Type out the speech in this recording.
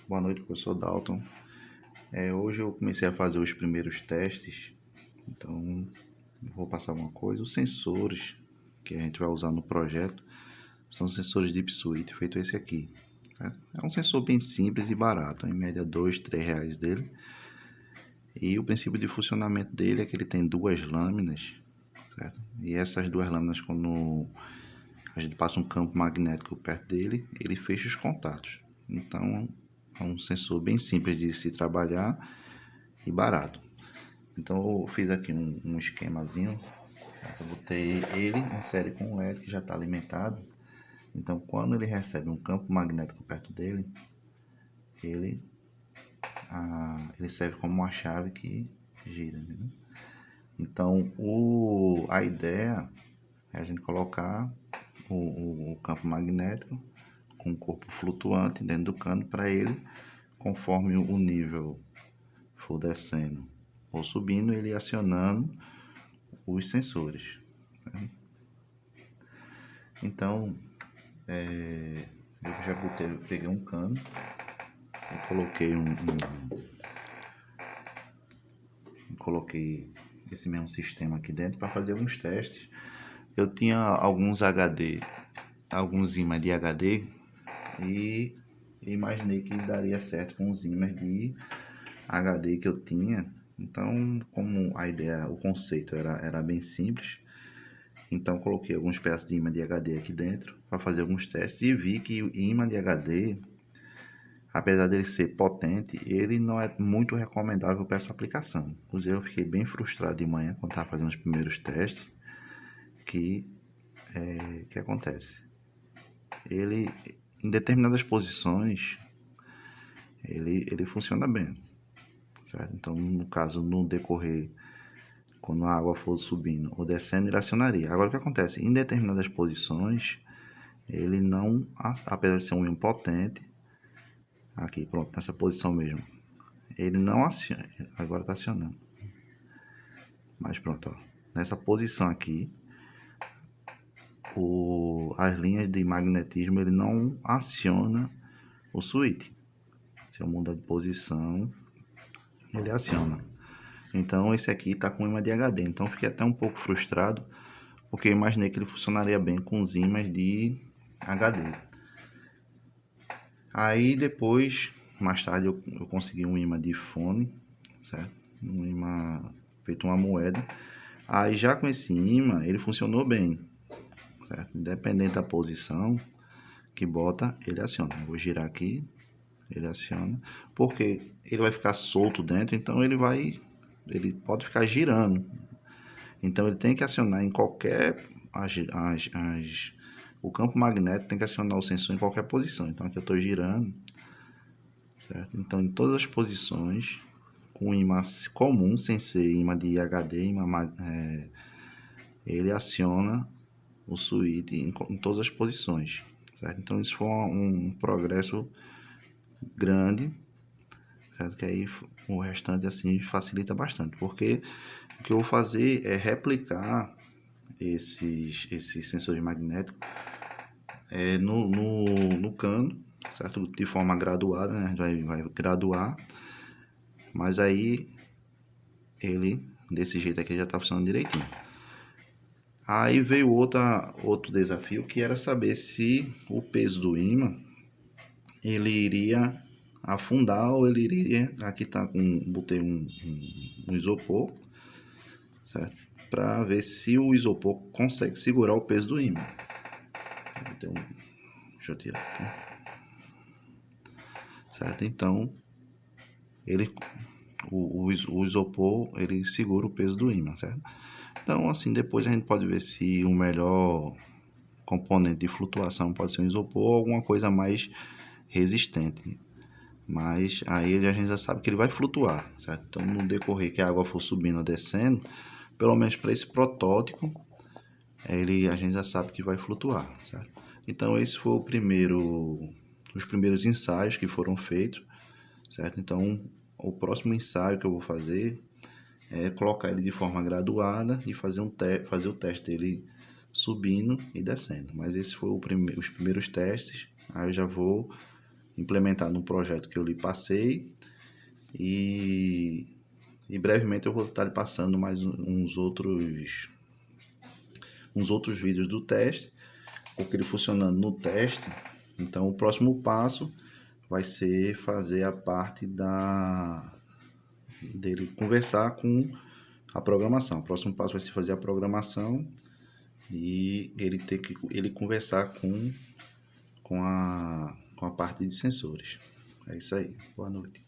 Boa noite, professor Dalton. Hoje eu comecei a fazer os primeiros testes, então vou passar uma coisa. Os sensores que a gente vai usar no projeto são sensores Deep Suite, feito esse aqui. É um sensor bem simples e barato, em média R$2, R$3 dele. E o princípio de funcionamento dele é que ele tem duas lâminas, certo? E essas duas lâminas, quando a gente passa um campo magnético perto dele, ele fecha os contatos. Então é um sensor bem simples de se trabalhar e barato. Então eu fiz aqui um esquemazinho. Eu botei ele em série com o LED que já está alimentado. Então quando ele recebe um campo magnético perto dele, ele serve como uma chave que gira, né? Então a ideia é a gente colocar o campo magnético com o corpo flutuante dentro do cano para ele, conforme o nível for descendo ou subindo, ele acionando os sensores. Então, eu já peguei um cano e coloquei esse mesmo sistema aqui dentro para fazer alguns testes. Eu tinha alguns ímãs de HD e imaginei que daria certo com os ímãs de HD que eu tinha. Então, como o conceito era bem simples, então coloquei alguns pedaços de ímã de HD aqui dentro para fazer alguns testes e vi que o ímã de HD, apesar dele ser potente, ele não é muito recomendável para essa aplicação. Inclusive eu fiquei bem frustrado de manhã quando estava fazendo os primeiros testes, que acontece? Ele, em determinadas posições, ele funciona bem, certo? Então, no caso, no decorrer, quando a água for subindo ou descendo, ele acionaria. Agora, o que acontece? Em determinadas posições, ele não, apesar de ser um ímã potente, aqui, pronto, nessa posição mesmo, ele não aciona. Agora está acionando. Mas pronto, ó, nessa posição aqui, as linhas de magnetismo, ele não aciona o switch. Se eu mudar de posição, ele aciona. Então esse aqui está com ímã de HD. Então fiquei até um pouco frustrado, porque eu imaginei que ele funcionaria bem com os ímãs de HD. Aí depois, mais tarde, eu consegui um ímã de fone, certo? Um ímã feito uma moeda. Aí já com esse ímã, ele funcionou bem, certo? Independente da posição que bota, ele aciona. Eu vou girar aqui, ele aciona, porque ele vai ficar solto dentro, então ele pode ficar girando. Então ele tem que acionar em qualquer o campo magnético tem que acionar o sensor em qualquer posição. Então aqui eu estou girando, certo? Então em todas as posições, com ímã comum, sem ser ímã de HD, ele aciona o switch em todas as posições, certo? Então isso foi um progresso grande, certo? Que aí o restante assim facilita bastante, porque o que eu vou fazer é replicar esses sensores magnéticos no cano, certo? De forma graduada, né? Vai graduar, mas aí ele desse jeito aqui já está funcionando direitinho. Aí veio outro desafio, que era saber se o peso do ímã ele iria afundar ou ele iria... Aqui tá botei um isopor, certo? Para ver se o isopor consegue segurar o peso do ímã. Deixa eu tirar aqui. Certo? Então, o isopor ele segura o peso do ímã, certo? Então, assim, depois a gente pode ver se o melhor componente de flutuação pode ser um isopor ou alguma coisa mais resistente. Mas aí a gente já sabe que ele vai flutuar, certo? Então, no decorrer que a água for subindo ou descendo, pelo menos para esse protótipo, a gente já sabe que vai flutuar, certo? Então, esse foi os primeiros ensaios que foram feitos, certo? Então, o próximo ensaio que eu vou fazer é colocar ele de forma graduada e fazer o teste dele subindo e descendo. Mas esse foi os primeiros testes. Aí eu já vou implementar no projeto que eu lhe passei e brevemente eu vou estar lhe passando mais uns outros vídeos do teste, porque ele funcionando no teste. Então o próximo passo vai ser fazer a parte dele conversar com a programação. O próximo passo vai ser fazer a programação e ele conversar com a parte de sensores. É isso aí. Boa noite.